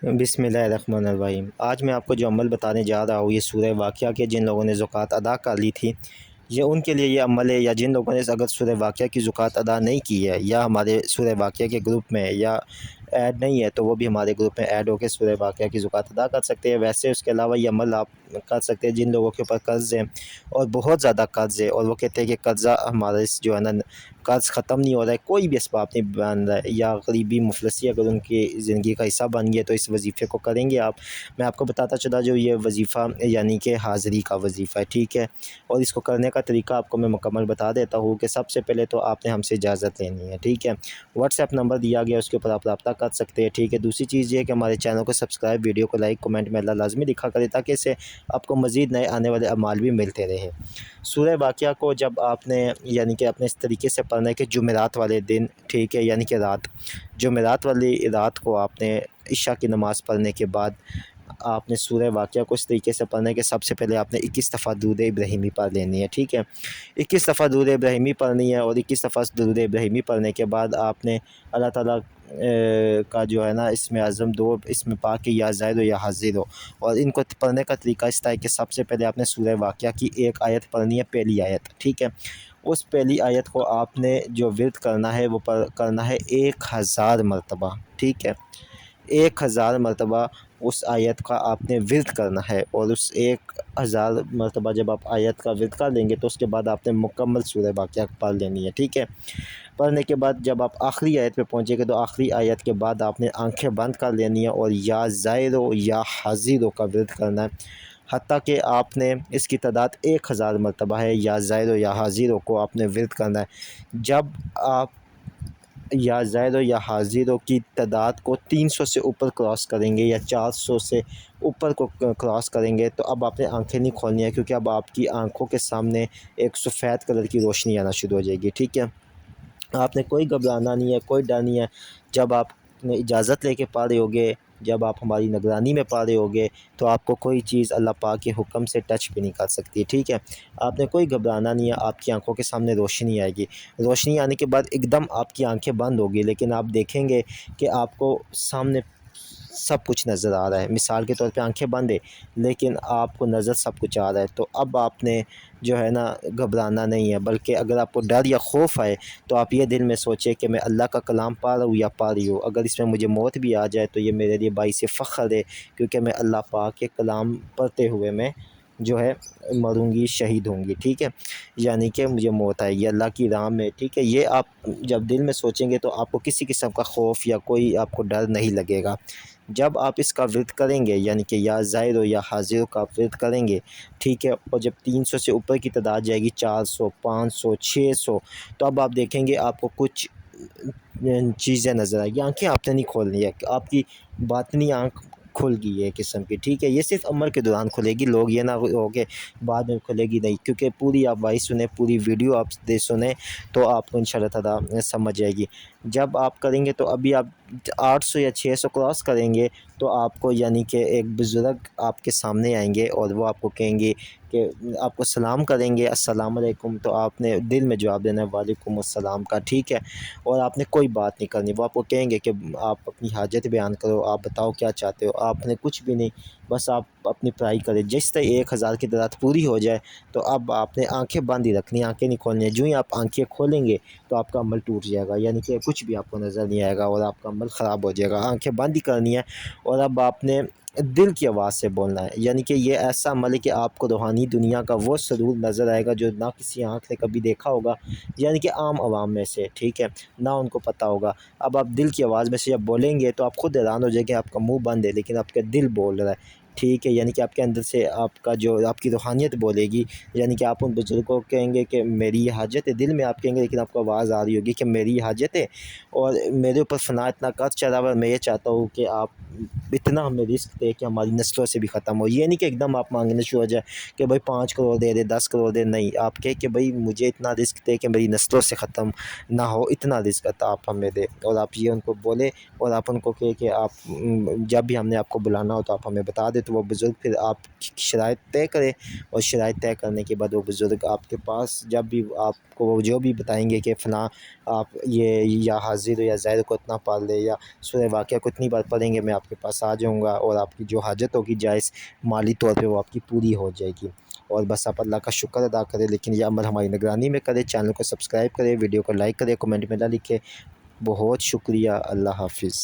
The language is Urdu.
بسم اللہ الرحمن الرحیم۔ آج میں آپ کو جو عمل بتانے جا رہا ہوں یہ سورہ واقعہ کے جن لوگوں نے زکوٰۃ ادا کر لی تھی، یہ ان کے لیے یہ عمل ہے، یا جن لوگوں نے اگر سورہ واقعہ کی زکوٰۃ ادا نہیں کی ہے یا ہمارے سورہ واقعہ کے گروپ میں یا ایڈ نہیں ہے تو وہ بھی ہمارے گروپ میں ایڈ ہو کے سورہ واقعہ کی زکوٰۃ ادا کر سکتے ہیں۔ ویسے اس کے علاوہ یہ عمل آپ کر سکتے ہیں جن لوگوں کے اوپر قرض ہے اور بہت زیادہ قرض ہے، اور وہ کہتے ہیں کہ قرضہ ہمارا جو ہے نا قرض ختم نہیں ہو رہا ہے، کوئی بھی اسباب نہیں بن رہا ہے، یا غریبی مفلسی اگر ان کی زندگی کا حصہ بن گیا تو اس وظیفے کو کریں گے آپ۔ میں آپ کو بتاتا چلا جو یہ وظیفہ یعنی کہ حاضری کا وظیفہ ہے، ٹھیک ہے، اور اس کو کرنے کا طریقہ آپ کو میں مکمل بتا دیتا ہوں کہ سب سے پہلے تو آپ نے ہم سے اجازت لینی ہے، ٹھیک ہے، واٹس ایپ نمبر دیا گیا اس کے اوپر آپ رابطہ کر سکتے ہیں، ٹھیک ہے۔ دوسری چیز یہ ہے کہ ہمارے چینل کو سبسکرائب، ویڈیو کو لائک، کمنٹ میں اللہ لازمی لکھا کرے تاکہ اس سے آپ کو مزید نئے آنے والے اعمال بھی ملتے رہے۔ سورہ واقعہ کو جب آپ نے یعنی کہ اپنے اس طریقے سے پڑھنا ہے کہ جمعرات والے دن، ٹھیک ہے، یعنی کہ رات، جمعرات والی رات کو آپ نے عشاء کی نماز پڑھنے کے بعد آپ نے سورہ واقعہ کو اس طریقے سے پڑھنا ہے کہ سب سے پہلے آپ نے 21 دفعہ درود ابراہیمی پڑھ لینی ہے، ٹھیک ہے، 21 دفعہ درود ابراہیمی پڑھنی ہے، اور 21 دفعہ درود ابراہیمی پڑھنے کے بعد آپ نے اللہ تعالیٰ کا جو ہے نا اسم اعظم دو اسم پاک یا زائد و یا حاضر ہو، اور ان کو پڑھنے کا طریقہ اس طرح ہے کہ سب سے پہلے آپ نے سورہ واقعہ کی ایک آیت پڑھنی ہے، پہلی آیت، ٹھیک ہے، اس پہلی آیت کو آپ نے جو ورد کرنا ہے وہ کرنا ہے 1000 مرتبہ، ٹھیک ہے، 1000 مرتبہ اس آیت کا آپ نے ورد کرنا ہے، اور اس 1000 مرتبہ جب آپ آیت کا ورد کر لیں گے تو اس کے بعد آپ نے مکمل سورہ واقعہ پڑھ لینی ہے، ٹھیک ہے۔ پڑھنے کے بعد جب آپ آخری آیت پہ پہنچیں گے تو آخری آیت کے بعد آپ نے آنکھیں بند کر لینی ہے اور یا زائرو یا حاضرو کا ورد کرنا ہے، حتیٰ کہ آپ نے اس کی تعداد 1000 مرتبہ ہے، یا زائرو یا حاضرو کو آپ نے ورد کرنا ہے۔ جب آپ یا زائد و یا حاضروں کی تعداد کو 300 سے اوپر کراس کریں گے یا 400 سے اوپر کو کراس کریں گے تو اب آپ نے آنکھیں نہیں کھولنی ہے، کیونکہ اب آپ کی آنکھوں کے سامنے ایک سفید کلر کی روشنی آنا شروع ہو جائے گی، ٹھیک ہے۔ آپ نے کوئی گھبرانا نہیں ہے، کوئی ڈر نہیں ہے۔ جب آپ نے اجازت لے کے پڑھ رہے ہوگے، جب آپ ہماری نگرانی میں پڑھ رہے ہوگے تو آپ کو کوئی چیز اللہ پاک کے حکم سے ٹچ بھی نہیں کر سکتی، ٹھیک ہے۔ آپ نے کوئی گھبرانا نہیں ہے، آپ کی آنکھوں کے سامنے روشنی آئے گی، روشنی آنے کے بعد ایک دم آپ کی آنکھیں بند ہوگی، لیکن آپ دیکھیں گے کہ آپ کو سامنے سب کچھ نظر آ رہا ہے۔ مثال کے طور پہ آنکھیں بند ہے لیکن آپ کو نظر سب کچھ آ رہا ہے، تو اب آپ نے جو ہے نا گھبرانا نہیں ہے، بلکہ اگر آپ کو ڈر یا خوف آئے تو آپ یہ دل میں سوچیں کہ میں اللہ کا کلام پڑھ رہا ہوں یا پڑھ رہی ہوں، اگر اس میں مجھے موت بھی آ جائے تو یہ میرے لیے باعث فخر ہے، کیونکہ میں اللہ پاک کے کلام پڑھتے ہوئے میں جو ہے مروں گی، شہید ہوں گی، ٹھیک ہے، یعنی کہ مجھے موت آئے گی اللہ کی راہ میں، ٹھیک ہے۔ یہ آپ جب دل میں سوچیں گے تو آپ کو کسی قسم کا خوف یا کوئی آپ کو ڈر نہیں لگے گا۔ جب آپ اس کا ورد کریں گے یعنی کہ یا زائر و یا حاضر کا ورد کریں گے، ٹھیک ہے، اور جب 300 سے اوپر کی تعداد جائے گی، 400، 500، 600، تو اب آپ دیکھیں گے آپ کو کچھ چیزیں نظر آئیں گی، آنکھیں آپ نے نہیں کھولنی ہے، آپ کی باطنی آنکھ کھل گئی ہے ایک قسم کی، ٹھیک ہے۔ یہ صرف عمر کے دوران کھلے گی، لوگ یہ نہ ہو کہ بعد میں کھلے گی نہیں، کیونکہ پوری آپ وائس سنیں، پوری ویڈیو آپ سنیں تو آپ کو انشاءاللہ تعالیٰ سمجھ جائے گی۔ جب آپ کریں گے تو ابھی آپ 800 یا 600 کراس کریں گے تو آپ کو یعنی کہ ایک بزرگ آپ کے سامنے آئیں گے اور وہ آپ کو کہیں گے کہ آپ کو سلام کریں گے، السلام علیکم، تو آپ نے دل میں جواب دینا ہے وعلیکم السلام کا، ٹھیک ہے، اور آپ نے کوئی بات نہیں کرنی۔ وہ آپ کو کہیں گے کہ آپ اپنی حاجت بیان کرو، آپ بتاؤ کیا چاہتے ہو، آپ نے کچھ بھی نہیں، بس آپ اپنی پڑھائی کریں۔ جس طرح 1000 کی تعداد پوری ہو جائے تو اب آپ نے آنکھیں بند ہی رکھنی، آنکھیں نہیں کھولنی ہے۔ جو ہی آپ آنکھیں کھولیں گے تو آپ کا عمل ٹوٹ جائے گا، یعنی کہ کچھ بھی آپ کو نظر نہیں آئے گا اور آپ کا عمل خراب ہو جائے گا۔ آنکھیں بند ہی کرنی ہے، اور اب آپ نے دل کی آواز سے بولنا ہے، یعنی کہ یہ ایسا عمل ہے کہ آپ کو روحانی دنیا کا وہ سرور نظر آئے گا جو نہ کسی آنکھ نے کبھی دیکھا ہوگا، یعنی کہ عام عوام میں سے، ٹھیک ہے، نہ ان کو پتہ ہوگا۔ اب آپ دل کی آواز میں سے جب بولیں گے تو آپ خود حیران ہو جائیں گے، آپ کا منہ بند ہے لیکن آپ کا دل بول رہا ہے، ٹھیک ہے، یعنی کہ آپ کے اندر سے آپ کا جو آپ کی روحانیت بولے گی، یعنی کہ آپ ان بزرگوں کو کہیں گے کہ میری یہ حاجت ہے، دل میں آپ کہیں گے لیکن آپ کو آواز آ رہی ہوگی کہ میری یہ حاجت ہے اور میرے اوپر فنا اتنا قرض چڑھا ہوا ہے، میں یہ چاہتا ہوں کہ آپ اتنا ہمیں رزق دے کہ ہماری نسلوں سے بھی ختم ہو۔ یہ نہیں کہ ایک دم آپ مانگنے شروع ہو جائے کہ بھائی 5 کروڑ دے دے، 10 کروڑ دے، نہیں، آپ کہے کہ بھائی مجھے اتنا رزق دے کہ میری نسلوں سے ختم نہ ہو، اتنا رزق عطا آپ ہمیں دے، اور آپ یہ ان کو بولے اور آپ ان کو کہے کہ آپ جب بھی ہم نے آپ کو بلانا ہو تو آپ ہمیں بتا دے تو وہ بزرگ پھر آپ شرائط طے کرے، اور شرائط طے کرنے کے بعد وہ بزرگ آپ کے پاس جب بھی آپ کو جو بھی بتائیں گے کہ فلاں آپ یہ یا حاضر یا زائر کو اتنا پڑھ لے، یا سورہ واقعہ کو اتنی بار پڑھیں گے، میں آپ کے پاس آ جاؤں گا اور آپ کی جو حاجت ہوگی جائز مالی طور پہ وہ آپ کی پوری ہو جائے گی۔ اور بس آپ اللہ کا شکر ادا کرے، لیکن یہ عمل ہماری نگرانی میں کرے، چینل کو سبسکرائب کرے، ویڈیو کو لائک کرے، کمنٹ میں نہ لکھے۔ بہت شکریہ، اللہ حافظ۔